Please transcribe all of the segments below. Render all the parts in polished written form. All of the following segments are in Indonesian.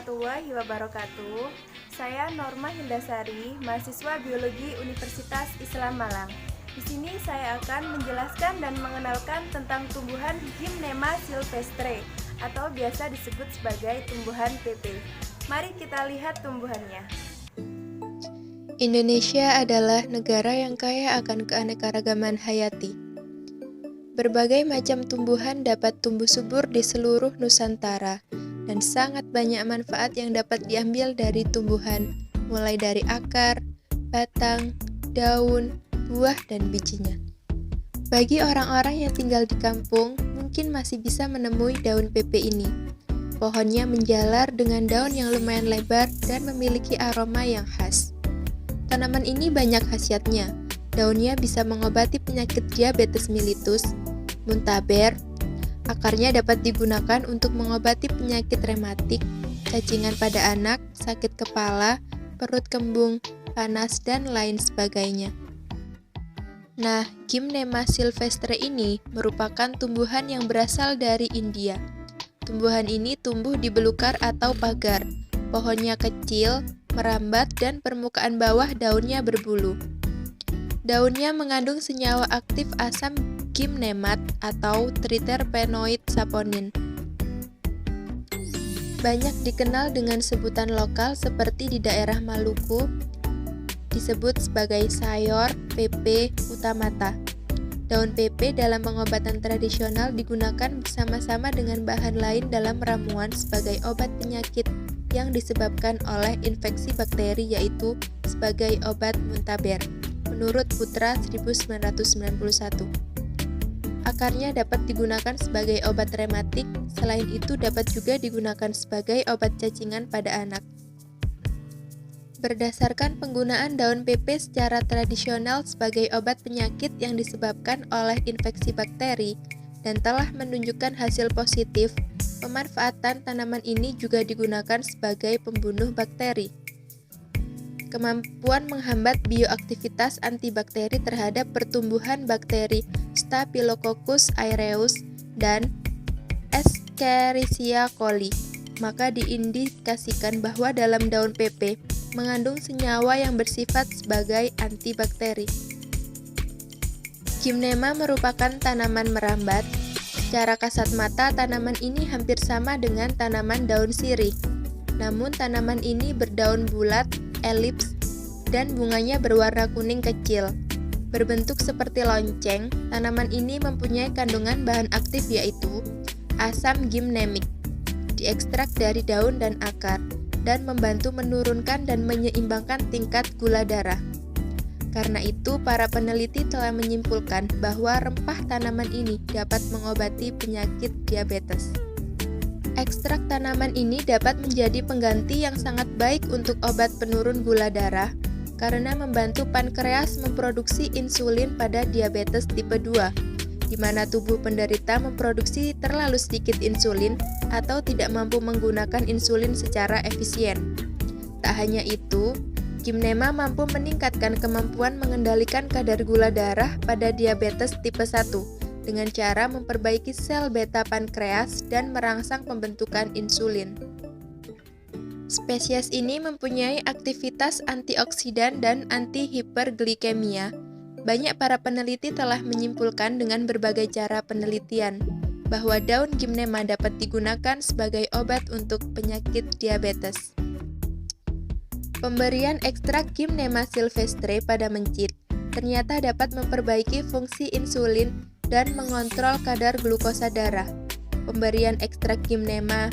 warahmatullahi wabarakatuh. Saya Norma Hindasari, mahasiswa Biologi Universitas Islam Malang. Di sini saya akan menjelaskan dan mengenalkan tentang tumbuhan Gymnema sylvestre atau biasa disebut sebagai tumbuhan PP. Mari kita lihat tumbuhannya. Indonesia adalah negara yang kaya akan keanekaragaman hayati. Berbagai macam tumbuhan dapat tumbuh subur di seluruh Nusantara, dan sangat banyak manfaat yang dapat diambil dari tumbuhan, mulai dari akar, batang, daun, buah, dan bijinya. Bagi orang-orang yang tinggal di kampung, mungkin masih bisa menemui daun pepe ini. Pohonnya menjalar dengan daun yang lumayan lebar dan memiliki aroma yang khas. Tanaman ini banyak khasiatnya. Daunnya bisa mengobati penyakit diabetes mellitus, muntaber. Akarnya dapat digunakan untuk mengobati penyakit rematik, cacingan pada anak, sakit kepala, perut kembung, panas, dan lain sebagainya. Nah, Gymnema sylvestre ini merupakan tumbuhan yang berasal dari India. Tumbuhan ini tumbuh di belukar atau pagar. Pohonnya kecil, merambat, dan permukaan bawah daunnya berbulu. Daunnya mengandung senyawa aktif asam gimnemat atau triterpenoid saponin. Banyak dikenal dengan sebutan lokal seperti di daerah Maluku disebut sebagai sayor pepe utamata. Daun pepe dalam pengobatan tradisional digunakan bersama-sama dengan bahan lain dalam ramuan sebagai obat penyakit yang disebabkan oleh infeksi bakteri, yaitu sebagai obat muntaber, menurut Putra 1991. Akarnya dapat digunakan sebagai obat rematik, selain itu dapat juga digunakan sebagai obat cacingan pada anak. Berdasarkan penggunaan daun pepe secara tradisional sebagai obat penyakit yang disebabkan oleh infeksi bakteri dan telah menunjukkan hasil positif, pemanfaatan tanaman ini juga digunakan sebagai pembunuh bakteri. Kemampuan menghambat bioaktivitas antibakteri terhadap pertumbuhan bakteri Staphylococcus aureus dan Escherichia coli. Maka diindikasikan bahwa dalam daun pepe mengandung senyawa yang bersifat sebagai antibakteri. Gymnema merupakan tanaman merambat. Secara kasat mata, tanaman ini hampir sama dengan tanaman daun sirih. Namun tanaman ini berdaun bulat, elips, dan bunganya berwarna kuning kecil. Berbentuk seperti lonceng, tanaman ini mempunyai kandungan bahan aktif yaitu asam gymnemic, diekstrak dari daun dan akar, dan membantu menurunkan dan menyeimbangkan tingkat gula darah. Karena itu, para peneliti telah menyimpulkan bahwa rempah tanaman ini dapat mengobati penyakit diabetes. Ekstrak tanaman ini dapat menjadi pengganti yang sangat baik untuk obat penurun gula darah karena membantu pankreas memproduksi insulin pada diabetes tipe 2, di mana tubuh penderita memproduksi terlalu sedikit insulin atau tidak mampu menggunakan insulin secara efisien. Tak hanya itu, Gymnema mampu meningkatkan kemampuan mengendalikan kadar gula darah pada diabetes tipe 1 dengan cara memperbaiki sel beta pankreas dan merangsang pembentukan insulin. Spesies ini mempunyai aktivitas antioksidan dan antihiperglikemia. Banyak para peneliti telah menyimpulkan dengan berbagai cara penelitian bahwa daun Gymnema dapat digunakan sebagai obat untuk penyakit diabetes. Pemberian ekstrak Gymnema sylvestre pada mencit ternyata dapat memperbaiki fungsi insulin dan mengontrol kadar glukosa darah. Pemberian ekstrak Gymnema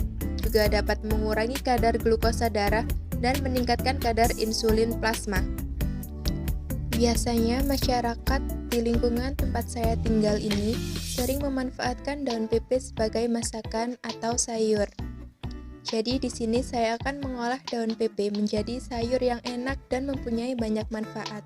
juga dapat mengurangi kadar glukosa darah dan meningkatkan kadar insulin plasma. Biasanya masyarakat di lingkungan tempat saya tinggal ini sering memanfaatkan daun pepe sebagai masakan atau sayur. Jadi di sini saya akan mengolah daun pepe menjadi sayur yang enak dan mempunyai banyak manfaat.